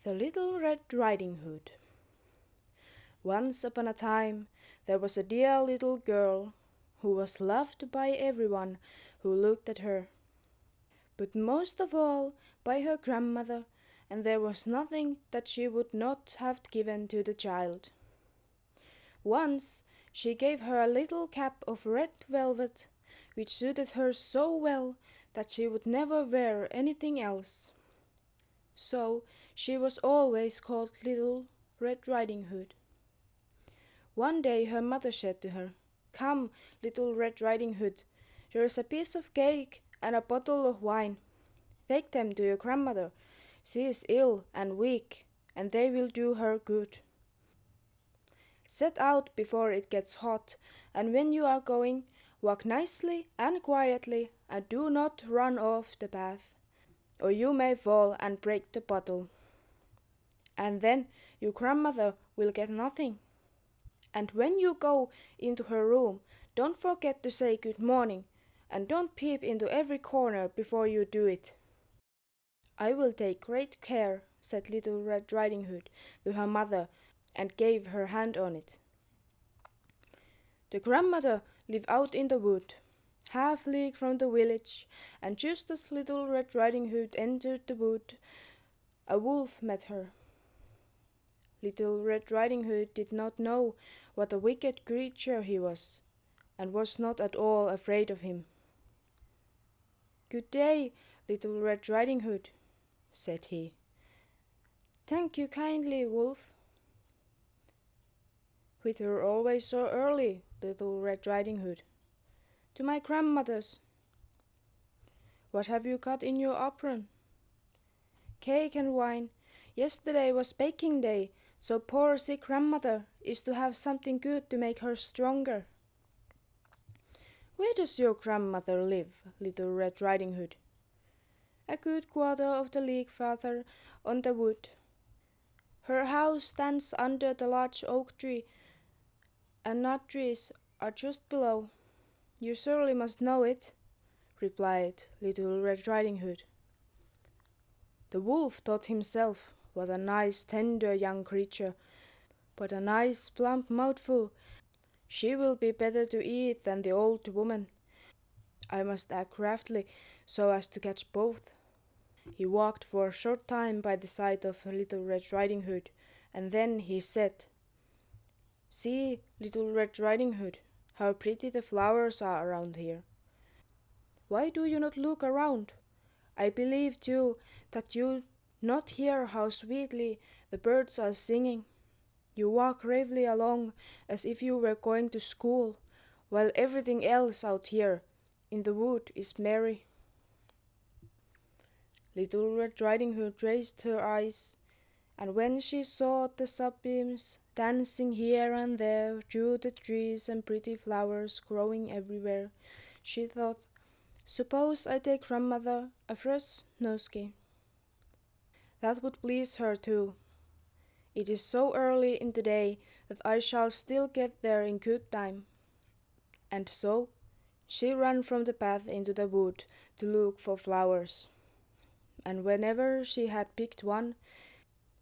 The Little Red Riding Hood. Once upon a time there was a dear little girl who was loved by everyone who looked at her, but most of all by her grandmother, and there was nothing that she would not have given to the child. Once she gave her a little cap of red velvet, which suited her so well that she would never wear anything else. So she was always called Little Red Riding Hood. One day her mother said to her, "Come, Little Red Riding Hood, there is a piece of cake and a bottle of wine. Take them to your grandmother. She is ill and weak, and they will do her good. Set out before it gets hot, and when you are going, walk nicely and quietly, and do not run off the path, or you may fall and break the bottle. And then your grandmother will get nothing. And when you go into her room, don't forget to say good morning, and don't peep into every corner before you do it." "I will take great care," said Little Red Riding Hood to her mother, and gave her hand on it. The grandmother lived out in the wood, half league from the village, and just as Little Red Riding Hood entered the wood, a wolf met her. Little Red Riding Hood did not know what a wicked creature he was, and was not at all afraid of him. "Good day, Little Red Riding Hood," said he. "Thank you kindly, Wolf." "Whither always so early, Little Red Riding Hood?" "To my grandmother's." "What have you got in your apron?" "Cake and wine. Yesterday was baking day, so poor sick grandmother is to have something good to make her stronger." "Where does your grandmother live, Little Red Riding Hood?" "A good quarter of the league farther on the wood. Her house stands under the large oak tree, and nut trees are just below. You surely must know it," replied Little Red Riding Hood. The wolf thought himself, what a nice tender young creature, but a nice plump mouthful. She will be better to eat than the old woman. I must act craftily so as to catch both. He walked for a short time by the side of Little Red Riding Hood, and then he said, "See, Little Red Riding Hood, how pretty the flowers are around here. Why do you not look around? I believe, too, that you not hear how sweetly the birds are singing. You walk gravely along as if you were going to school, while everything else out here in the wood is merry." Little Red Riding Hood raised her eyes, and when she saw the sunbeams dancing here and there through the trees and pretty flowers growing everywhere, she thought, "Suppose I take grandmother a fresh nosegay. That would please her too. It is so early in the day that I shall still get there in good time." And so she ran from the path into the wood to look for flowers. And whenever she had picked one,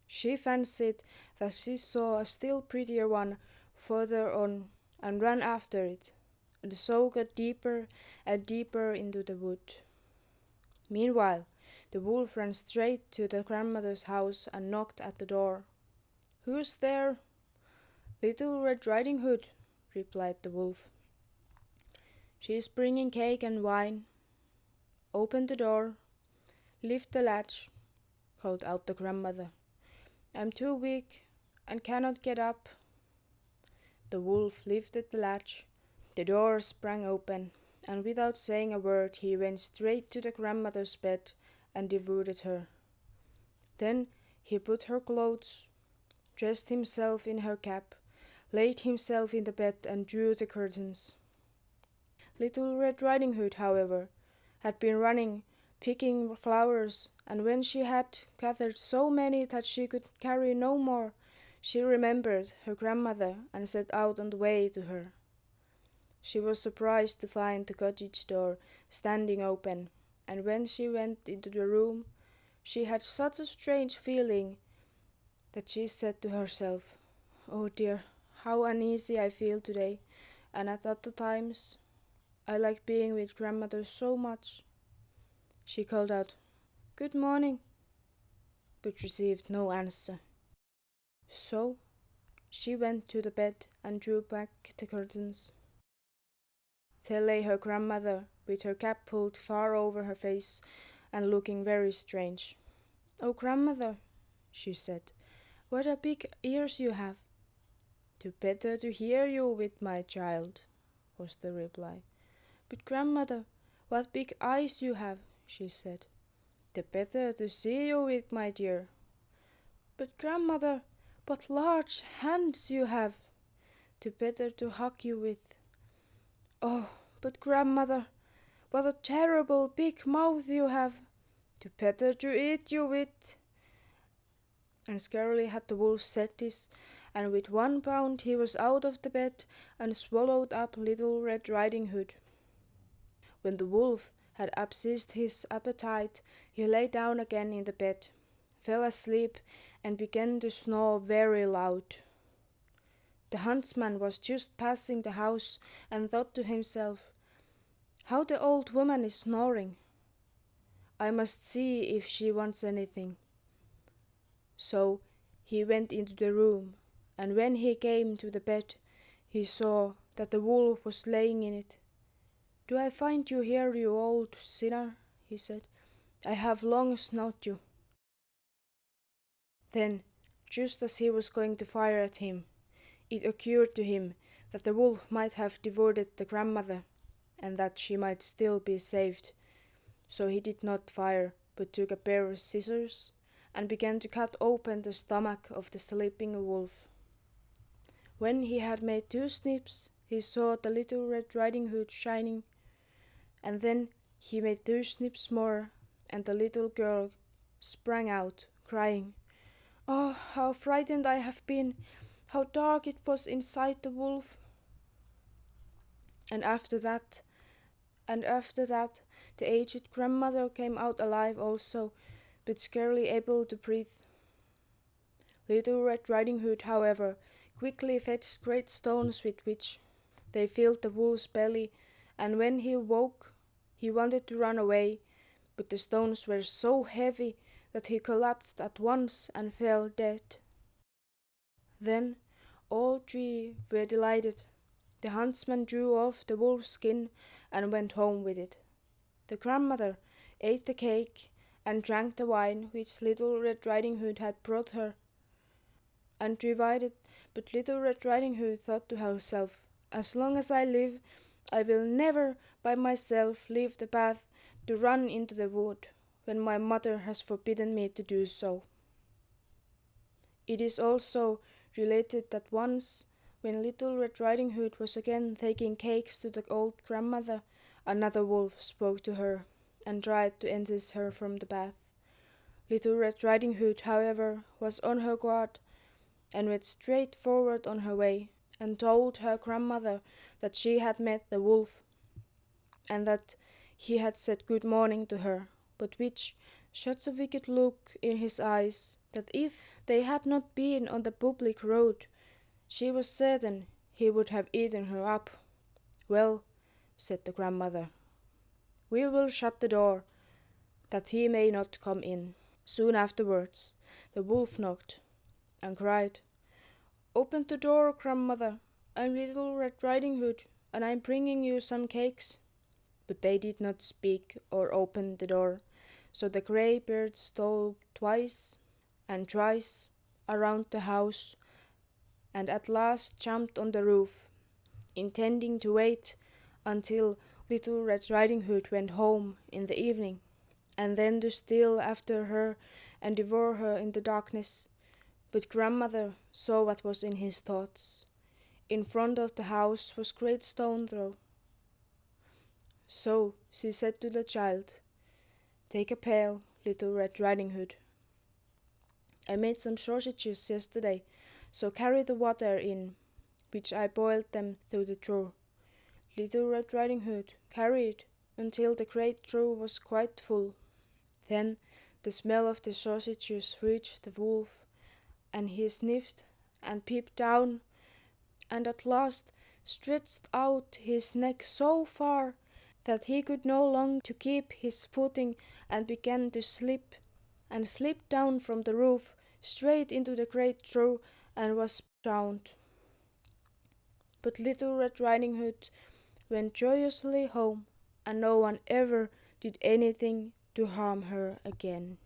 she fancied that she saw a still prettier one further on, and ran after it, and so got deeper and deeper into the wood. Meanwhile, the wolf ran straight to the grandmother's house and knocked at the door. "Who's there?" "Little Red Riding Hood," replied the wolf. "She is bringing cake and wine." "Open the door. Lift the latch," called out the grandmother. "I'm too weak and cannot get up." The wolf lifted the latch. The door sprang open, and without saying a word he went straight to the grandmother's bed and devoured her. Then he put her clothes, dressed himself in her cap, laid himself in the bed and drew the curtains. Little Red Riding Hood, however, had been running, picking flowers, and when she had gathered so many that she could carry no more, she remembered her grandmother and set out on the way to her. She was surprised to find the cottage door standing open, and when she went into the room, she had such a strange feeling that she said to herself, "Oh dear, how uneasy I feel today, and at other times I like being with grandmother so much." She called out, "Good morning," but received no answer. So she went to the bed and drew back the curtains. There lay her grandmother, with her cap pulled far over her face and looking very strange. "Oh, grandmother," she said, "what a big ears you have." "The better to hear you with, my child," was the reply. "But grandmother, what big eyes you have," she said. "The better to see you with, my dear." "But grandmother, what large hands you have." "The better to hug you with." "Oh, but grandmother, what a terrible big mouth you have." "The better to eat you with." And scarcely had the wolf said this, and with one bound he was out of the bed and swallowed up Little Red Riding Hood. When the wolf had appeased his appetite, he lay down again in the bed, fell asleep, and began to snore very loud. The huntsman was just passing the house and thought to himself, "How the old woman is snoring! I must see if she wants anything." So he went into the room, and when he came to the bed, he saw that the wolf was lying in it. "Do I find you here, you old sinner?" he said. "I have long sought you." Then, just as he was going to fire at him, it occurred to him that the wolf might have devoured the grandmother, and that she might still be saved. So he did not fire, but took a pair of scissors and began to cut open the stomach of the sleeping wolf. When he had made 2 snips, he saw the Little Red Riding Hood shining, and then he made 2 snips more, and the little girl sprang out, crying, "Oh, how frightened I have been! How dark it was inside the wolf!" And after that, the aged grandmother came out alive also, but scarcely able to breathe. Little Red Riding Hood, however, quickly fetched great stones with which they filled the wolf's belly, and when he woke, he wanted to run away, but the stones were so heavy that he collapsed at once and fell dead. Then all 3 were delighted. The huntsman drew off the wolf's skin and went home with it. The grandmother ate the cake and drank the wine which Little Red Riding Hood had brought her, and divided, but Little Red Riding Hood thought to herself, "As long as I live, I will never by myself leave the path to run into the wood, when my mother has forbidden me to do so." It is also related that once, when Little Red Riding Hood was again taking cakes to the old grandmother, another wolf spoke to her and tried to entice her from the path. Little Red Riding Hood, however, was on her guard, and went straight forward on her way, and told her grandmother that she had met the wolf, and that he had said good morning to her, but which such a wicked look in his eyes, that if they had not been on the public road, she was certain he would have eaten her up. "Well," said the grandmother, "we will shut the door, that he may not come in." Soon afterwards the wolf knocked, and cried, "Open the door, grandmother. I'm Little Red Riding Hood, and I'm bringing you some cakes." But they did not speak or open the door, so the grey bird stole twice and thrice around the house, and at last jumped on the roof, intending to wait until Little Red Riding Hood went home in the evening, and then to steal after her and devour her in the darkness. But grandmother saw what was in his thoughts. In front of the house was great stone throw. So she said to the child, "Take a pail, Little Red Riding Hood. I made some sausages yesterday, so carry the water in, which I boiled them through the trough." Little Red Riding Hood carried until the great trough was quite full. Then the smell of the sausages reached the wolf, and he sniffed and peeped down, and at last stretched out his neck so far that he could no longer to keep his footing, and began to slip, and slipped down from the roof straight into the great trough, and was drowned. But Little Red Riding Hood went joyously home, and no one ever did anything to harm her again.